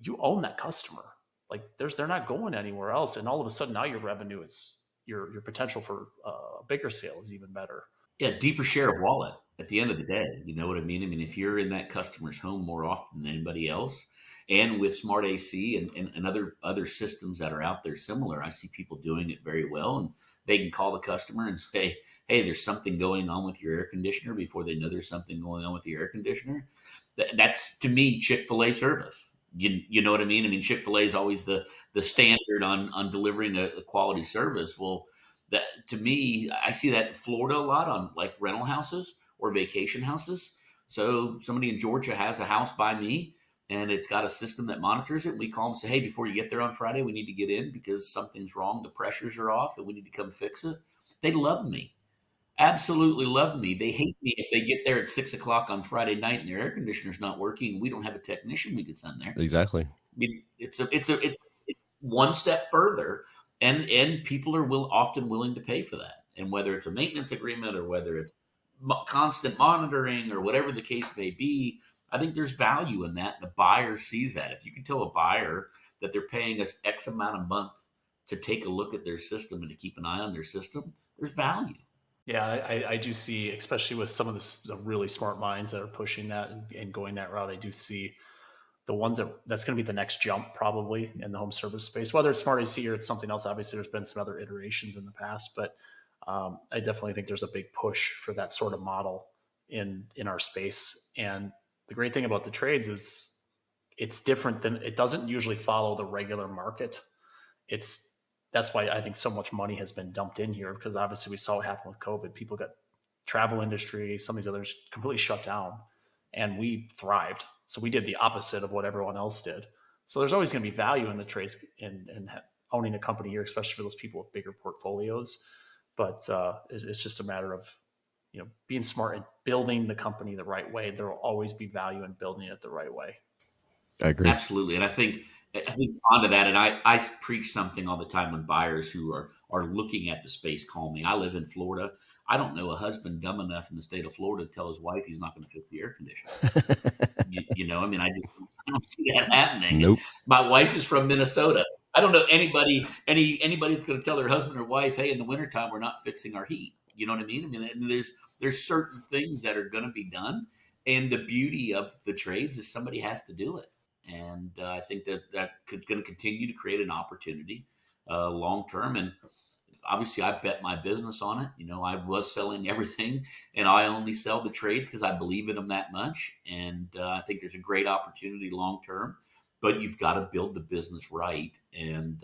you own that customer. Like they're not going anywhere else. And all of a sudden now your revenue is, your potential for a bigger sale is even better. Yeah, deeper share of wallet at the end of the day. You know what I mean? I mean, if you're in that customer's home more often than anybody else, and with Smart AC and other systems that are out there similar, I see people doing it very well. And they can call the customer and say, "Hey, there's something going on with your air conditioner," before they know there's something going on with the air conditioner. That's, to me, Chick-fil-A service. You know what I mean? I mean, Chick-fil-A is always the standard on delivering a quality service. Well, that, to me, I see that in Florida a lot on like rental houses or vacation houses. So somebody in Georgia has a house by me and it's got a system that monitors it. We call them and say, "Hey, before you get there on Friday, we need to get in because something's wrong. The pressures are off and we need to come fix it." They love me. Absolutely love me. They hate me if they get there at 6 o'clock on Friday night and their air conditioner's not working. We don't have a technician we could send there. Exactly. I mean, it's one step further, and people are often willing to pay for that. And whether it's a maintenance agreement or whether it's constant monitoring or whatever the case may be, I think there's value in that. And the buyer sees that. If you can tell a buyer that they're paying us X amount a month to take a look at their system and to keep an eye on their system, there's value. Yeah, I do see, especially with some of the really smart minds that are pushing that and going that route, I do see the ones that's going to be the next jump probably in the home service space, whether it's Smart AC or it's something else. Obviously, there's been some other iterations in the past, but I definitely think there's a big push for that sort of model in our space. And the great thing about the trades is it's different than, it doesn't usually follow the regular market. That's why I think so much money has been dumped in here, because obviously we saw what happened with COVID. People got travel industry, some of these others completely shut down, and we thrived. So we did the opposite of what everyone else did. So there's always going to be value in the trades and owning a company here, especially for those people with bigger portfolios. But it's just a matter of being smart and building the company the right way. There will always be value in building it the right way. I agree. Absolutely. And I think onto that, and I preach something all the time when buyers who are looking at the space call me. I live in Florida. I don't know a husband dumb enough in the state of Florida to tell his wife he's not going to fix the air conditioner. I mean, I don't see that happening. Nope. My wife is from Minnesota. I don't know anybody that's going to tell their husband or wife, hey, in the wintertime, we're not fixing our heat. You know what I mean? I mean, there's certain things that are going to be done. And the beauty of the trades is somebody has to do it. And I think that going to continue to create an opportunity long term. And obviously, I bet my business on it. I was selling everything, and I only sell the trades because I believe in them that much. And I think there's a great opportunity long term. But you've got to build the business right, and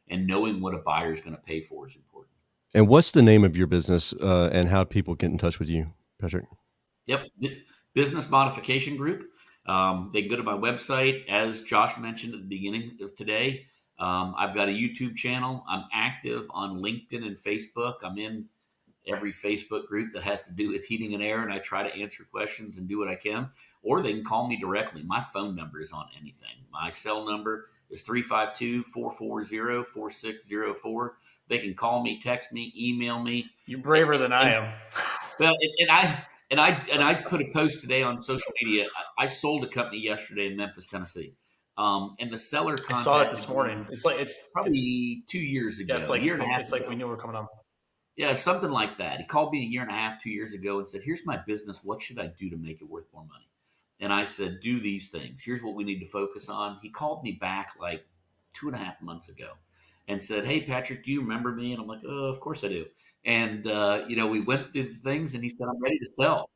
knowing what a buyer is going to pay for is important. And what's the name of your business, and how people get in touch with you, Patrick? Yep, Business Modification Group. They can go to my website, as Josh mentioned at the beginning of today. I've got a YouTube channel. I'm active on LinkedIn and Facebook. I'm in every Facebook group that has to do with heating and air, and I try to answer questions and do what I can. Or they can call me directly. My phone number is on anything. My cell number is 352-440-4604. They can call me, text me, email me. You're braver than I am. Well, and I put a post today on social media. I sold a company yesterday in Memphis, Tennessee. And the seller I saw it this morning. It's probably 2 years ago. Yeah, it's like a year and a half. It's like we knew we were coming on. Yeah, something like that. He called me a year and a half, 2 years ago, and said, "Here's my business. What should I do to make it worth more money?" And I said, "Do these things. Here's what we need to focus on." He called me back like 2.5 months ago and said, "Hey, Patrick, do you remember me?" And I'm like, "Oh, of course I do." And we went through the things, and he said, "I'm ready to sell."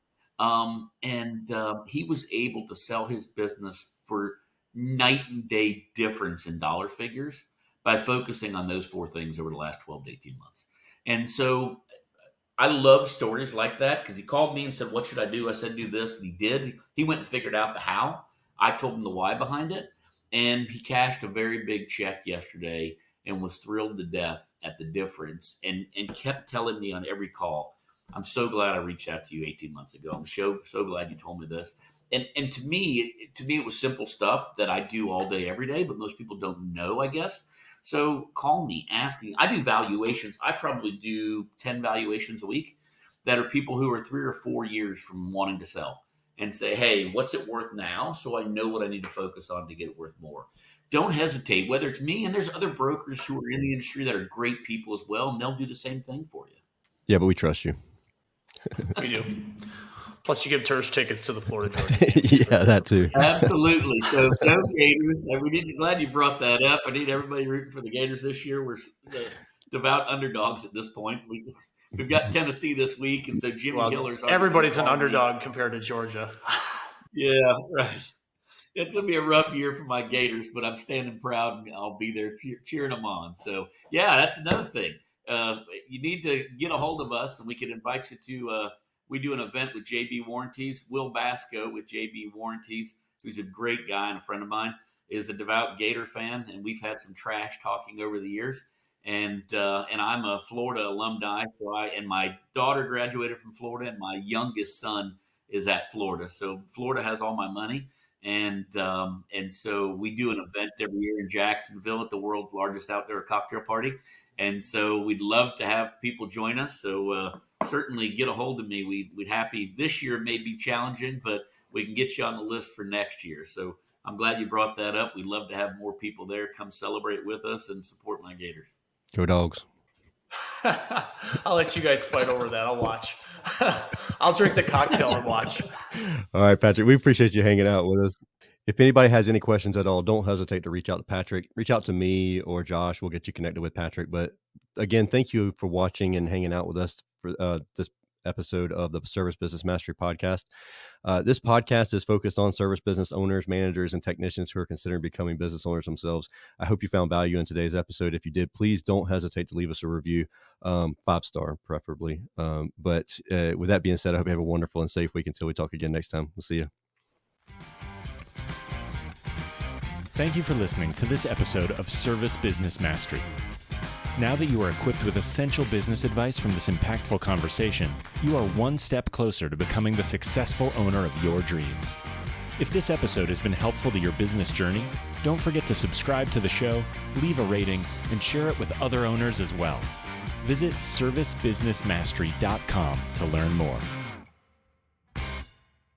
He was able to sell his business for night and day difference in dollar figures by focusing on those 4 things over the last 12 to 18 months. And so I love stories like that, because he called me and said, "What should I do?" I said, "Do this." And he did. He went and figured out the how. I told him the why behind it. And he cashed a very big check yesterday and was thrilled to death at the difference, and kept telling me on every call, "I'm so glad I reached out to you 18 months ago. I'm so glad you told me this." And to me, it was simple stuff that I do all day, every day, but most people don't know, I guess. So call me, ask me. I do valuations. I probably do 10 valuations a week that are people who are 3 or 4 years from wanting to sell, and say, "Hey, what's it worth now?" So I know what I need to focus on to get it worth more. Don't hesitate, whether it's me, and there's other brokers who are in the industry that are great people as well, and they'll do the same thing for you. Yeah, but we trust you. We do. Plus, you give church tickets to the Florida Georgia games. Yeah, that too. Absolutely. So go Gators. Glad you brought that up. I need everybody rooting for the Gators this year. We're devout underdogs at this point. We've got Tennessee this week, and so Jimmy Hiller's. Everybody's an underdog compared to Georgia. Yeah, right. It's going to be a rough year for my Gators, but I'm standing proud, and I'll be there cheering them on. So, yeah, that's another thing. You need to get a hold of us, and we can invite you to we do an event with JB Warranties. Will Basco with JB Warranties, who's a great guy and a friend of mine, is a devout Gator fan, and we've had some trash talking over the years. And I'm a Florida alumni, and my daughter graduated from Florida, and my youngest son is at Florida. So Florida has all my money, and so we do an event every year in Jacksonville at the world's largest outdoor cocktail party. And so we'd love to have people join us. So certainly get a hold of me. We'd happy. This year may be challenging, but we can get you on the list for next year. So I'm glad you brought that up. We'd love to have more people there. Come celebrate with us and support my Gators. Go Dogs. I'll let you guys fight over that. I'll watch. I'll drink the cocktail and watch. All right, Patrick, we appreciate you hanging out with us. If anybody has any questions at all, don't hesitate to reach out to Patrick. Reach out to me or Josh. We'll get you connected with Patrick. But again, thank you for watching and hanging out with us for this episode of the Service Business Mastery Podcast. This podcast is focused on service business owners, managers, and technicians who are considering becoming business owners themselves. I hope you found value in today's episode. If you did, please don't hesitate to leave us a review, 5-star preferably. But with that being said, I hope you have a wonderful and safe week until we talk again next time. We'll see you. Thank you for listening to this episode of Service Business Mastery. Now that you are equipped with essential business advice from this impactful conversation, you are one step closer to becoming the successful owner of your dreams. If this episode has been helpful to your business journey, don't forget to subscribe to the show, leave a rating, and share it with other owners as well. Visit servicebusinessmastery.com to learn more.